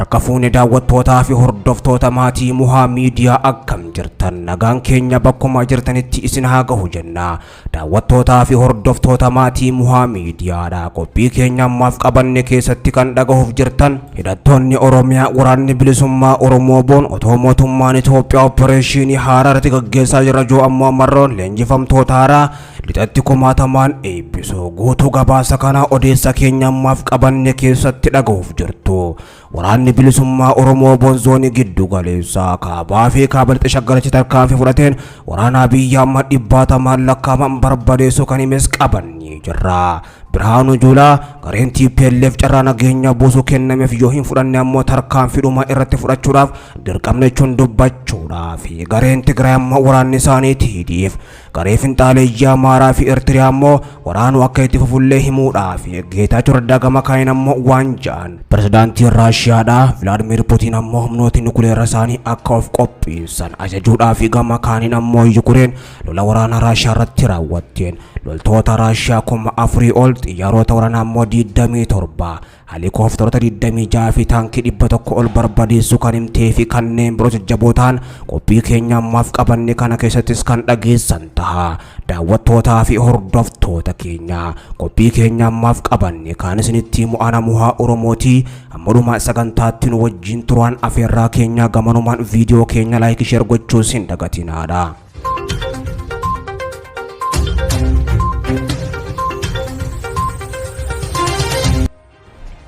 Harka fuuni daawwattootaa fi hordoftoota maatii Muhaa Miidiyaa akkam jirtan nagaan keenya bakkuma jirtanitti isin haa gahu jenna. Daawwattootaa fi hordoftoota maatii Muhaa Miidiyaadha qophii keenya ammaaf qabanne keessatti kan dhagahuuf jirtan hidhattoonni Oromiyaa waraanni bilisummaa Oromoo boon otoo mootummaan Itoophiyaa opereeshinii Haraarratti gaggeessaa jira joo ammoo marroon leenjifamtoota haaraa lixatti kumaatamaan eebbisuu guutuu gabaasa kana odeessa keenya ammaaf qabanne keessatti dhagahuuf jirtu. Waraanni bilisummaa Oromoo bonzooni giddu galeessaa kaabaa fi kaabalixi shaggalatti tarkaanfii fudhateen waraana biyya amma dhibbaatamaan lakkaaman barbadeessuu kan himes qabannee jirra. Birhaanu Juulaa gareen TPLF carraa nageenya buusuu kennameef yoo hin fudhanne ammoo tarkaanfiidhuma irratti fudhachuudhaaf dirqamne jechuun dubbachuudhaaf gareen Tigraay amma waraanni isaanii TDF garee finxaaleeyyaa Amaaraa fi Eertiriyaa ammoo waraanuu akka itti fufullee himuudhaaf Geetaachoo Raddaa gama kaaniin ammoo waan ja'an pirezidaantiin Raashiyaadha Vilaadimiir Puutiin ammoo humnooti nukuleera isaanii akka of qopheessan ajajuudhaaf gama kaaniin ammoo Yukureen lola waraana Raashiyaa irratti raawwatteen loltoota Raashiyaa 4,000 ol xiyyaarota waraanaa ammoo 27 helikooftoroota 26 fi taankii 100 ol barbadeessuu kan himtee fi kanneen biroo jajjabootaan qophii keenya ammaaf qabanne kana keessattis kan dhageessan taha. Daawwattootaa fi hordoftoota keenya qophii keenya ammaaf qabanne kan isinitti mu'ana Muhaa Oromootii ammadhuma sagantaatti nu wajjin turaan afeerraa keenya gamanumaan viidiyoo keenya laayik sheer gochuu sin dagatinaadha.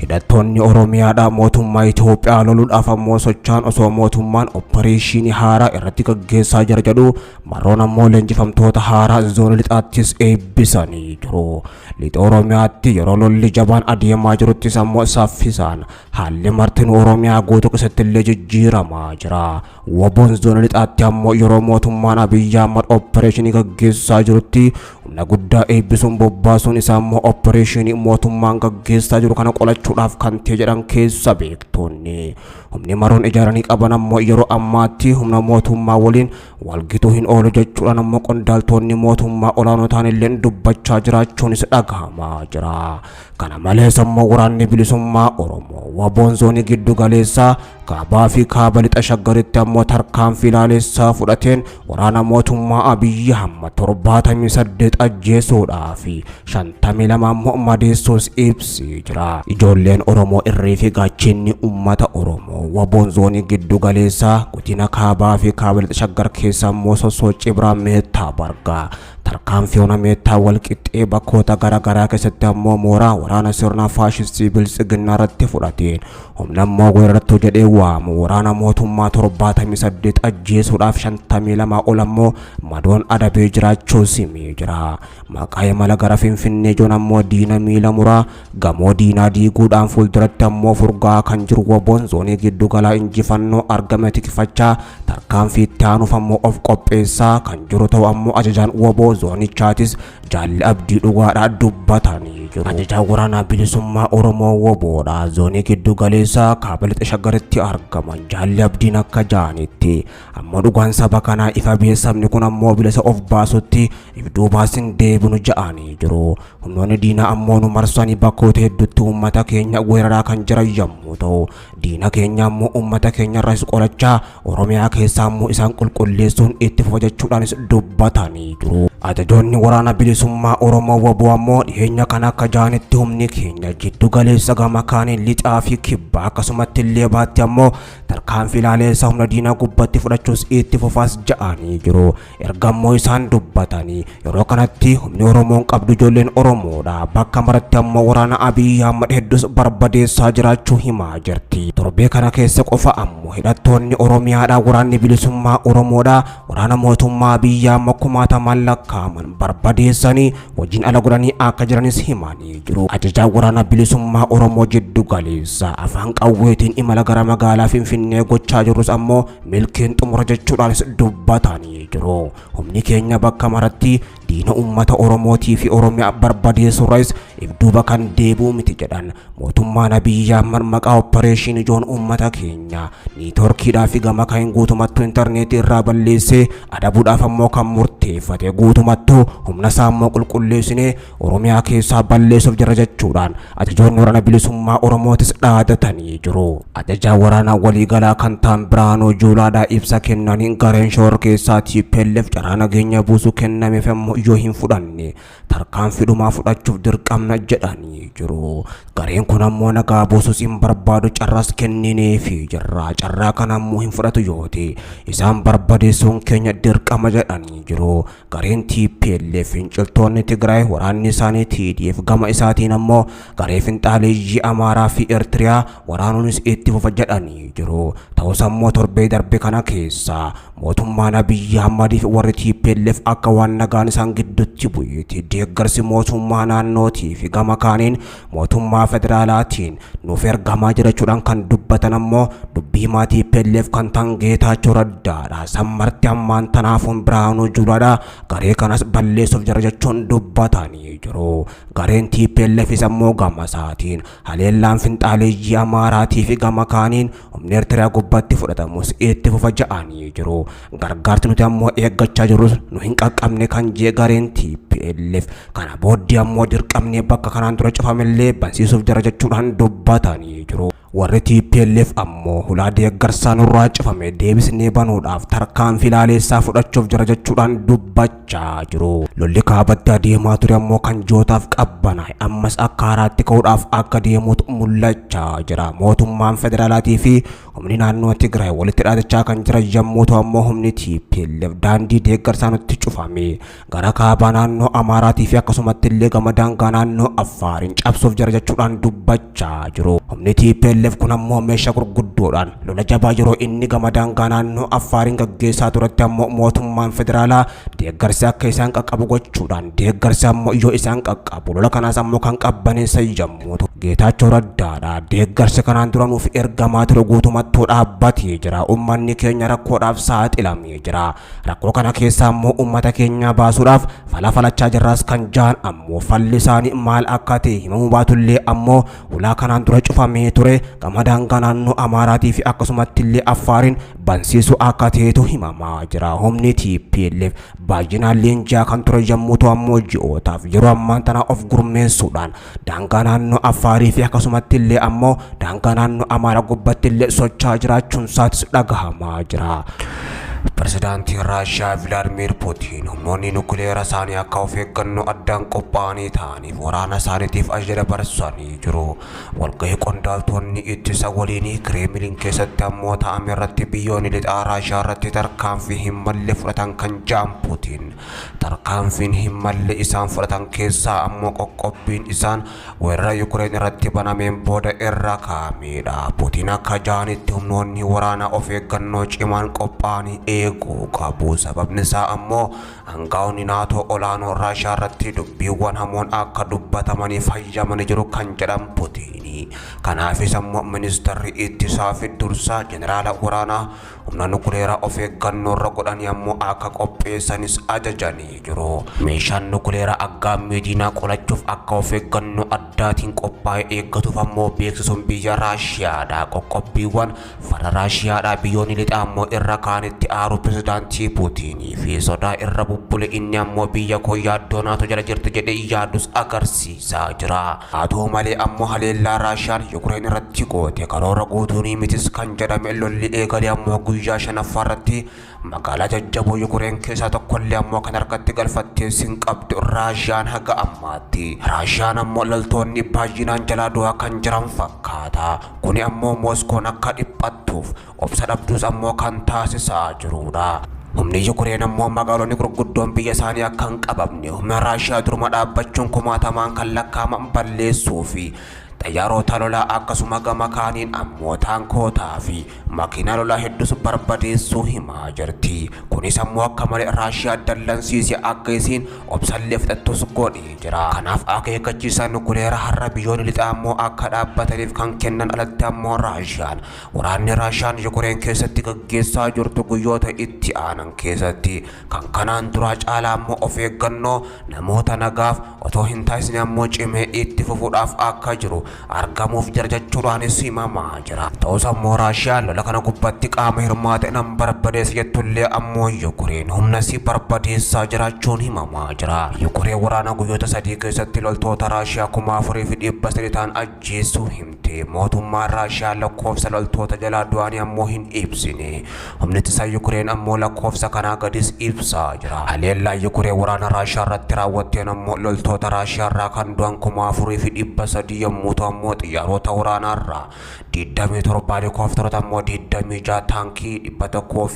Hidhattoonni Oromiyaadha mootummaa Itoophiyaa loluudhaaf ammoo sochaan osoo mootummaan opereeshinii haaraa irratti gaggeessaa jira jedhu marroon ammoo leenjifamtoota haaraa zoonii lixaattis eebbisanii jiru. Lixa Oromiyaatti yeroo lolli jabaan adeemaa jiruttis ammoo saffisaan haalli martin Oromiyaa guutuu keessatti illee jijjiiramaa jira. Waboon zoonii lixaatti ammoo yeroo mootummaan Abiyyi Ahmad opereeshinii gaggeessaa jirutti humna guddaa eebbisuun bobbaasuun isaa ammoo opereeshinii mootummaan gaggeessaa jiru kana qolachuudhaaf kan ta'e jedhan keessa beektoonni. Humni maroon ijaaranii qaban ammoo yeroo ammaatti humna mootummaa waliin walgituu hin oolu jechuudhaan ammoo qondaaltonni mootummaa olaanoo ta'an illee dubbachaa jiraachuunis dhagahamaa jira. Kana malees ammoo waraanni bilisummaa Oromoo waboon zoonii giddu galeessaa kaabaa fi kaaba lixa shaggaritti ammoo tarkaanfii ilaalessaa fudhateen waraana mootummaa Abiyyi Ahmad 78 ajjeesuudhaa fi 52 ammoo madeessuus ibsee jira. Ijoolleen Oromoo irree fi gaachinni uummata Oromoo waboon zoonii giddu galeessaa godina kaabaa fi kaaba lixa shaggar keessa ammoo sosochii biraan meettaa bargaa tarkaanfii ona meettaa walqixxee bakkoota garaagaraa keessatti ammoo mooraa waraana sirna faashistii bilisiginnaa irratti fudhateen humna ammoo weerartuu jedhee waamu waraana mootummaa 78 ajjeesuudhaaf 52 ol ammoo madoon adabee jiraachuu simee jira. Maqaa imala gara Finfinnee joon ammoo diina miila muraa gamoo diinaa diiguudhaan fuulduratti ammoo furgaa kan jiru waboon zoonii giddu galaa injifannoo argame tikfachaa tarkaanfii itti aanuuf ammoo of qopheessaa kan jiru ta'u ammoo ajajaan waboo zoonichaatis Jaalli Abdii Dhugaadhaa dubbatanii jiru. Ajajaan waraanaa bilisummaa Oromoo waboodha zoonii giddu galeessaa kaaba lixa shaggaritti argaman Jaalli Abdiin akka jaanitti ammoo dhugaan saba kanaa ifa beeksifni kun ammoo bilisa of baasutti ibduubaasin deebinu ja'anii jiru. Humnoonni diinaa ammoo nu marsanii bakkoota hedduutti uummata keenya weeraraa kan jiran yommuu ta'u diina keenya ammoo uummata keenya irraa qolachaa Oromiyaa keessaa ammoo isaan qulqulleessuun itti fufa jechuudhaanis dubbatanii jiru. Ajajoonni waraana bilisummaa Oromoo waboo ammoo dhiyeenya kana akka jaanitti humni keenya giddu galeessa gama kaaniin lixaa fi kibba akkasumatti illee baatti ammoo tarkaanfii ilaalessa humna diinaa gubbatti fudhachuus itti fufaas ja'anii jiru. Erga ammoo isaan dubbatanii yeroo kanatti humni Oromoon qabdu ijoolleen Oromoodha bakka maratti ammoo waraana Abiyyi Ahmad hedduus barbadeessaa jiraachuu himaa jirti. Torbee kana keessa qofa ammoo hidhattoonni Oromiyaadha waraanni bilisummaa Oromoodha waraana mootummaa Abiyyi Ahmad kumaatamaan lakkaaman barbadeessanii wajjin ala godhanii akka jiranis himanii jiru. Ajajaan waraana bilisummaa Oromoo jiddu galeessa afaan qawweetiin imala gara magaalaa Finfinnee gochaa jirus ammoo milkiin xumura jechuudhaanis dubbatanii jiru. Humni keenya bakka maratti diina uummata Oromootii fi Oromiyaa barbadeessuurraas ibduuba kan deebuu miti jedhan mootummaan Abiyyi Ahmad maqaa opereeshinii ijoon uummata keenya niitoorkiidhaa fi gama kan guutumattuu intarneetii irraa balleessee adabuudhaaf ammoo kan murteeffate guutumattuu humna isaa ammoo qulqulleessinee Oromiyaa keessaa balleessuuf jira jechuudhaan ajajoonni waraana bilisummaa Oromootis dhaadatanii jiru. Ajajaa waraanaa waliigalaa kan ta'an Biraanuu Juulaadhaa ibsa kennaniin gareen shoor keessaa TPLF carraa nageenya buusuu kennameef ammoo yoo hin fudhanne tarkaanfii dhumaa fudhachuuf dirqamna jedhanii jiru. Gareen kun ammoo nagaa buusuus hin barbaadu carraas kennineefi jirra. Carraa kana ammoo hin fudhatu yooti isaan barbadeessuun keenya dirqama jedhanii jiru. Gareen TPLF finciltoonni Tigraay waraanni isaanii TDF gama isaatiin ammoo garee finxaaleeyyii Amaaraa fi Eertiriyaa waraanuunis itti fufa jedhanii jiru. Ta'us ammoo torbee darbe kana keessa mootummaan Abiyyi Ahmadiif warri TPLF akka waan nagaan isaan gidduutti bu'eetti deeggarsi mootummaa naannootii fi gama kaaniin mootummaa federaalaatiin nuuf ergamaa jirachuudhaan kan dubbatan ammoo dubbii maatii TPLF kan ta'an Geetaachoo Raddaadha. Sammarti ammaan tanaafuun Biraanuu Juulaadha garee kanas balleessuuf jira jechuun dubbatanii jiru. Gareen TPLF ammoo gama isaatiin haleellaan finxaaleeyyii Amaaraatii fi gama kaaniin humna Eertiriyaa gubbatti fudhatamus itti fufa jedhanii jiru. Gargaarti nuti ammoo eeggachaa jirrus nu hin qaqqabne kan jee gareen TPLF kana booddee ammoo dirqamnee bakka kanaan dura cufamellee bansiisuuf jira jechuudhaan dubbatanii jiru. Warri TPLF ammoo hulaa deeggarsaa nurraa cufame deebisnee banuudhaaf tarkaanfii laaleessaa fudhachuuf jira jechuudhaan dubbachaa jiru. Lolli kaabatti adeemaa ture ammoo kan jootaaf qabbanaa'e ammas akka haaraatti ka'uudhaaf akka deemuutu mul'achaa jira. Mootummaan federaalaatii fi humni naannoo Tigraay walitti dhaadachaa kan jiran yommuu ta'u ammoo humni TPLF daandii deeggarsaa nutti cufame gara kaabaa naannoo Amaaraatii fi akkasumatti illee gama daangaa naannoo Affaariin cabsuuf jira jechuudhaan dubbachaa jiru. Humni TPLF kun ammoo meeshaa gurguddoodhaan lola jabaa yeroo inni gama daangaa naannoo Affaariin gaggeessaa turetti ammoo mootummaan federaalaa deeggarsi akka isaan qaqqabu gochuudhaan deeggarsi ammoo yoo isaan qaqqabu lola kanaas ammoo kan qabbaneessa yommuu ta'u Geetaachoo Raddaadha. Deeggarsi kanaan dura nuuf ergamaa ture guutumattuu dhaabbatee jira. Uummanni keenya rakkoodhaaf saaxilamee jira. Rakkoo kana keessaa ammoo uummata keenya baasuudhaaf falachaa jirraas kan jaan ammoo falli isaanii maal akka ta'e himamuu baatullee ammoo hulaa kanaan dura cufamee ture gama daangaa naannoo Amaaraatii fi akkasumatti illee Affaariin bansiisuu akka ta'etu himamaa jira. Humni TPLF baay'inaan leenjaa kan ture yommuu ta'u ammoo ji'ootaaf yeroo ammaan tana of gurmeessuudhaan daangaa naannoo Affaarii fi akkasumatti illee ammoo daangaa naannoo Amaaraa gubbatti illee socho'aa jiraachuun isaatis dhagahamaa jira. Pirezidaantiin Raashiyaa Vilaadimiir Puutiin humnoonni nukuleera isaanii akka of eeggannoo addaan qophaa'anii ta'aniif waraana isaaniitiif ajaja dabarsanii jiru. Walgahii qondaaltonni ittisa waliinii Kireemiliin keessatti ammoo ta'ame irratti biyyoonni lixaa Raashiyaa irratti tarkaanfii hin malle fudhatan kan jaan Puutiin. Tarkaanfiin hin malle isaan fudhatan keessaa ammoo qoqqobbiin isaan weerara Yukureen irratti banameen booda irra kaa'amedha. Puutiin akka jaanitti humnoonni waraanaa of eeggannoo cimaan qophaa'anii eeguu qabu. Sababni isaa ammoo aangaa'onni naatoo olaanoo Raashiyaa irratti dubbiiwwan hamoon akka dubbatamaniif hayyamanii jiru kan jedhan Puutiini. Kanaafis ammoo ministeerri ittisaa fi dursaa jeneraala waraanaa humna nukuleeraa of eeggannoo irra godhanii ammoo akka qopheessanis ajajanii jiru. Meeshaan nukuleeraa aggaamii diinaa qolachuuf akka of eeggannoo addaatiin qophaa'ee eeggatuuf ammoo beeksisuun biyya Raashiyaadha. Qoqqobbiiwwan fara Raashiyaadha biyyoonni lixaa ammoo irra kaanitti aaru pirezidaantii Puutiinii fi sodaa irra bubbule inni ammoo biyya koo yaaddoo naatoo jala jirti jedhee yaadus agarsiisaa jira. Haa ta'u malee ammoo haleellaa Raashiyaan Yukureen irratti goote karoora guutuunii mitis kan jedhame lolli eegalee ammoo guyyaa shanaffaa irratti magaalaa jajjaboo Yukureen keessaa tokkollee ammoo kan harkatti galfattee sin qabdu Raashiyaan haga ammaatti. Raashiyaan ammoo loltoonni baay'inaan jalaa du'aa kan jiran fakkaata. Kuni ammoo Mooskoon akka dhiphattuuf obsa dhabdus ammoo kan taasisaa jirudha. Humni Yukureen ammoo magaalonni gurguddoon biyya isaanii akka hin qabamne humna Raashiyaa duruma dhaabbachuun kumaatamaan kan lakkaa'aman balleessuu fi xayyaarota lolaa akkasuma gama kaaniin ammoo taankootaa fi makiinaa lolaa hedduus barbadeessuu himaa jirti. Kunis ammoo akka malee Raashiyaa dallansiisee akka isiin obsallee fixattus godhee jira. Kanaaf akeekkachiisa nukuleeraa har'a biyyoonni lixaa ammoo akka dhaabbataniif kan kennan alatti ammoo Raashiyaan waraanni Raashiyaan Yukureen keessatti gaggeessaa jirtu guyyoota itti aanan keessatti kan kanaan dura caalaa ammoo of eeggannoo namoota nagaaf otoo hin taasisne ammoo cimee itti fufuudhaaf akka jiru argamuuf jechuudhaanis himamaa jira. Ta'us ammoo Raashiyaan lola kana gubbatti qaama hirmaate nan barbadeessa jettullee ammoo Yukureen humna si barbadeessaa jiraachuun himamaa jira. Yukureen waraana guyyoota 3 keessatti loltoota Raashiyaa 4,300 ta'an ajjeesuu himte. Mootummaan Raashiyaa lakkoofsa loltoota jalaa du'anii ammoo hin ibsine. Humni ittisa Yukureen ammoo lakkoofsa kanaa gadis ibsaa jira. Haleellaa Yukureen waraana Raashiyaa irratti raawwatteen ammoo loltoota Raashiyaa irraa kan du'an 4,300 yommuu ta'u ammoo xiyyaarota waraanaarraa 27 helikoophterota ammoo 26 taankii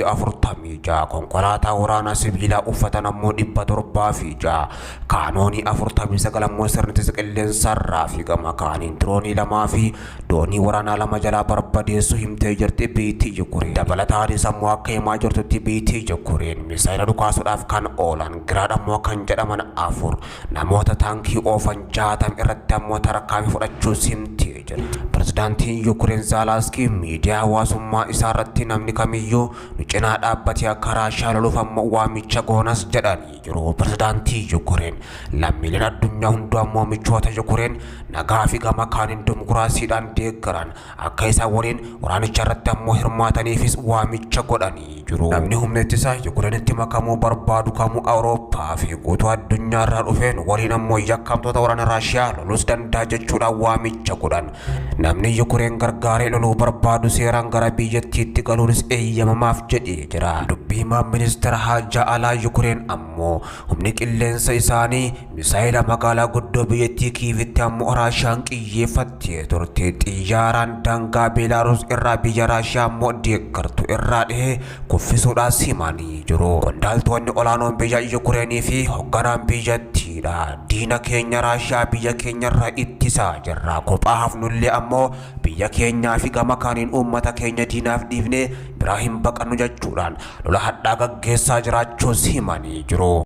146 konkolaataa waraanaa sibiilaa uffatan ammoo 706 kaanoonii 49 ammoo sirni ittisa qilleensarraa fi gama kaaniin diroonii 2 fi doonii waraanaa 2 jalaa barbadeessuu himtee jirti biitii Yukureen. Dabalataanis ammoo akka himaa jirtutti biitii Yukureen misaayila dhukaasuudhaaf kan oolan Giraad ammoo kan jedhaman 4 namoota taankii oofan 60 irratti ammoo tarkaanfii fudhachuus himtee jirti. Pirezidaantiin Yukureen Zelensky miidiyaa hawaasummaa isaa irratti namni kamiyyuu nu cinaa dhaabbatee akka Raashiyaa loluuf ammoo waamicha goonas jedhanii jiru. Pirezidaantii Yukureen lammiileen addunyaa hunduu ammoo michoota Yukureen nagaa fi gama kaaniin dimokiraasiidhaan deeggaran akka isaan waliin waraanicha irratti ammoo hirmaataniifis waamicha godhanii jiru. Namni humna ittisa Yukureenitti makamuu barbaadu kamuu Awurooppaa fi guutuu addunyaa irraa dhufeen waliin ammoo yakkamtoota waraana Raashiyaa loluus danda'a jechuudhaan waamicha godhan. Namni Yukureen gargaaree loluu barbaadu seeraan gara biyyattiitti galuunis eeyyamamaaf jedhee jira. Dubbii himaa ministeera haajaa alaa Yukureen ammoo humni qilleensa isaanii misaayila magaalaa guddoo biyyattii Kiivitti ammoo Raashiyaan xiyyeeffattee turte. Xiyyaaraan daangaa Beelaaruus irraa biyya Raashiyaa ammoo deeggartu irraa dhihee kuffisuudhaas himanii jiru. Qondaaltonni olaanoon biyya Yukureenii fi hoogganaan biyyattiidha. Diina keenya Raashiyaa biyya keenyarraa ittisaa jirra. Kophaa hafnullee ammoo biyya keenyaa fi gama kaaniin uummata keenya diinaaf dhiifnee biraa hin baqannu jechuudhaan lola hadhaa gaggeessaa jiraachuus himanii jiru.